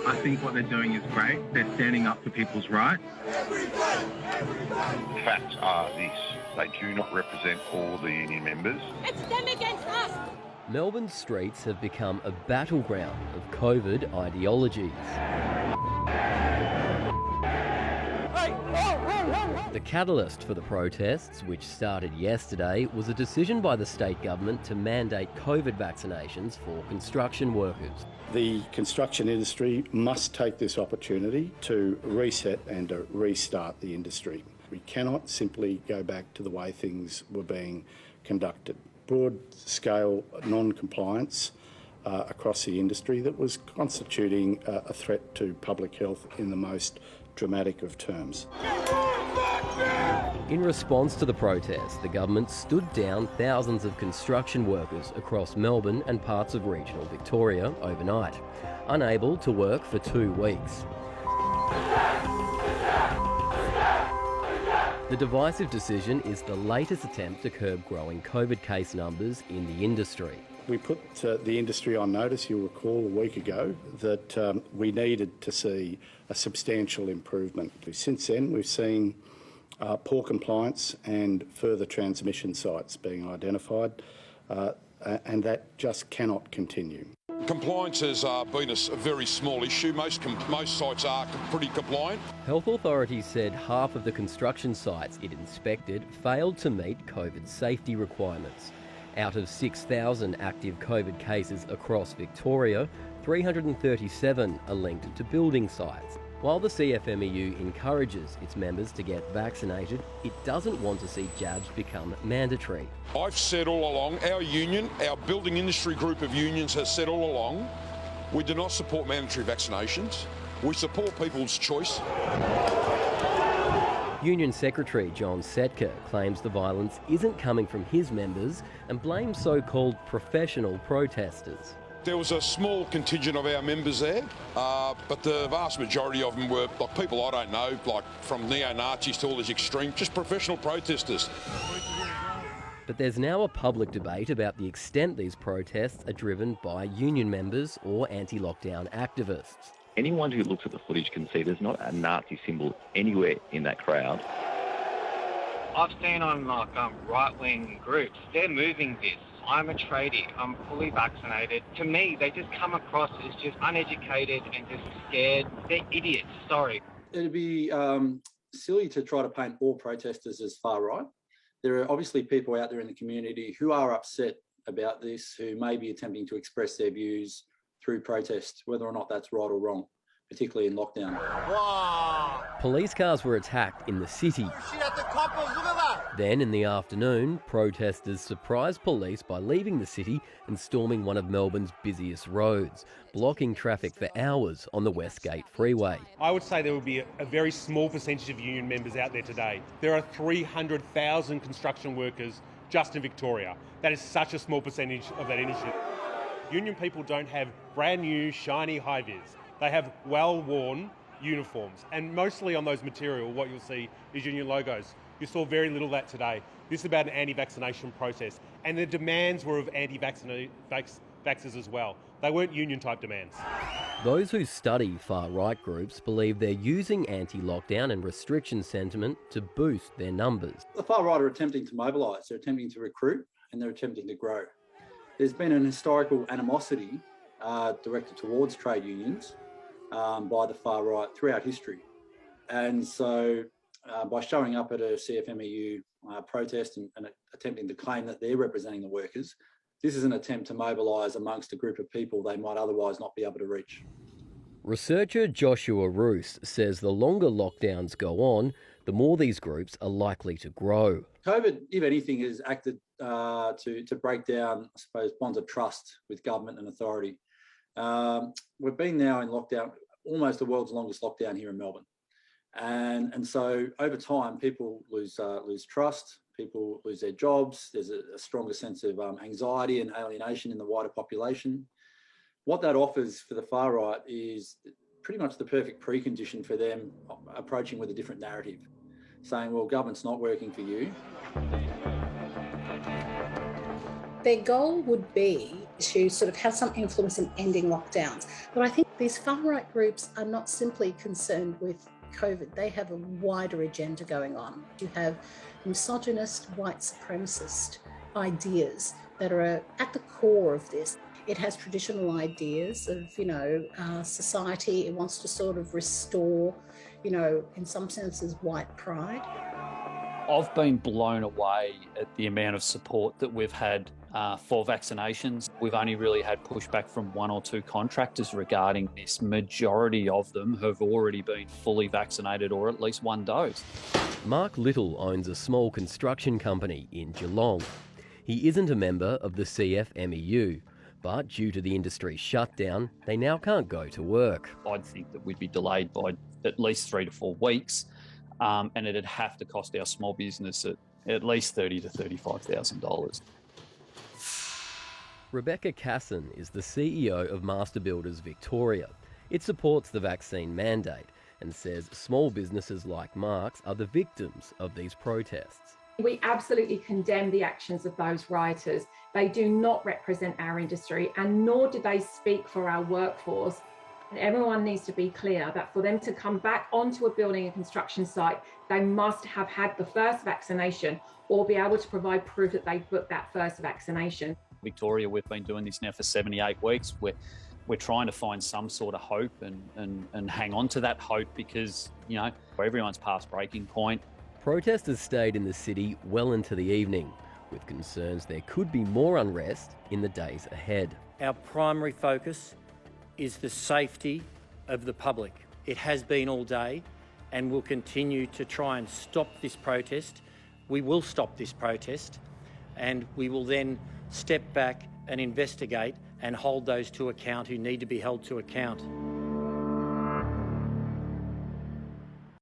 I think what they're doing is great. They're standing up for people's rights. Facts are this. They do not represent all the union members. It's them against us. Melbourne's streets have become a battleground of COVID ideologies. The catalyst for the protests, which started yesterday, was a decision by the state government to mandate COVID vaccinations for construction workers. The construction industry must take this opportunity to reset and to restart the industry. We cannot simply go back to the way things were being conducted. Broad-scale non-compliance across the industry that was constituting a threat to public health in the most dramatic of terms. In response to the protests, the government stood down thousands of construction workers across Melbourne and parts of regional Victoria overnight, unable to work for 2 weeks. The divisive decision is the latest attempt to curb growing COVID case numbers in the industry. We put the industry on notice, you'll recall, a week ago that we needed to see a substantial improvement. Since then, we've seen poor compliance and further transmission sites being identified, and that just cannot continue. Compliance has been a very small issue. Most sites are pretty compliant. Health authorities said half of the construction sites it inspected failed to meet COVID safety requirements. Out of 6,000 active COVID cases across Victoria, 337 are linked to building sites. While the CFMEU encourages its members to get vaccinated, it doesn't want to see jabs become mandatory. I've said all along, our union, our building industry group of unions has said all along, we do not support mandatory vaccinations. We support people's choice. Union Secretary John Setka claims the violence isn't coming from his members and blames so-called professional protesters. There was a small contingent of our members there, but the vast majority of them were like people I don't know, like from neo-Nazis to all these extreme, just professional protesters. But there's now a public debate about the extent these protests are driven by union members or anti-lockdown activists. Anyone who looks at the footage can see there's not a Nazi symbol anywhere in that crowd. I've seen on right-wing groups, they're moving this. I'm a tradie, I'm fully vaccinated. To me, they just come across as just uneducated and just scared. They're idiots, sorry. It'd be silly to try to paint all protesters as far right. There are obviously people out there in the community who are upset about this, who may be attempting to express their views through protest, whether or not that's right or wrong, particularly in lockdown. Wow. Police cars were attacked in the city. Shit at the coppers, look at that! Then in the afternoon, protesters surprised police by leaving the city and storming one of Melbourne's busiest roads, blocking traffic for hours on the Westgate Freeway. I would say there would be a very small percentage of union members out there today. There are 300,000 construction workers just in Victoria. That is such a small percentage of that industry. Union people don't have brand new, shiny high-vis. They have well-worn uniforms, and mostly on those material, what you'll see is union logos. You saw very little of that today. This is about an anti-vaccination process, and the demands were of anti-vaxxers as well. They weren't union-type demands. Those who study far-right groups believe they're using anti-lockdown and restriction sentiment to boost their numbers. The far-right are attempting to mobilise, they're attempting to recruit, and they're attempting to grow. There's been an historical animosity directed towards trade unions by the far right throughout history. And so by showing up at a CFMEU protest and attempting to claim that they're representing the workers, this is an attempt to mobilise amongst a group of people they might otherwise not be able to reach. Researcher Joshua Roos says the longer lockdowns go on, the more these groups are likely to grow. COVID, if anything, has acted to break down, I suppose, bonds of trust with government and authority. We've been now in lockdown, almost the world's longest lockdown here in Melbourne. And so over time, people lose trust, people lose their jobs, there's a stronger sense of anxiety and alienation in the wider population. What that offers for the far right is pretty much the perfect precondition for them approaching with a different narrative, saying, well, government's not working for you. Their goal would be to sort of have some influence in ending lockdowns. But I think these far-right groups are not simply concerned with COVID. They have a wider agenda going on. You have misogynist, white supremacist ideas that are at the core of this. It has traditional ideas of, society. It wants to sort of restore, in some senses, white pride. I've been blown away at the amount of support that we've had for vaccinations. We've only really had pushback from one or two contractors regarding this. Majority of them have already been fully vaccinated or at least one dose. Mark Little owns a small construction company in Geelong. He isn't a member of the CFMEU, but due to the industry shutdown, they now can't go to work. I'd think that we'd be delayed by at least 3 to 4 weeks. And it'd have to cost our small business at least $30,000 to $35,000. Rebecca Casson is the CEO of Master Builders Victoria. It supports the vaccine mandate and says small businesses like Mark's are the victims of these protests. We absolutely condemn the actions of those rioters. They do not represent our industry, and nor do they speak for our workforce. And everyone needs to be clear that for them to come back onto a building and construction site, they must have had the first vaccination or be able to provide proof that they've booked that first vaccination. Victoria, we've been doing this now for 78 weeks. We're trying to find some sort of hope and hang on to that hope because, everyone's past breaking point. Protesters stayed in the city well into the evening, with concerns there could be more unrest in the days ahead. Our primary focus is the safety of the public. It has been all day and will continue to try and stop this protest. We will stop this protest and we will then step back and investigate and hold those to account who need to be held to account.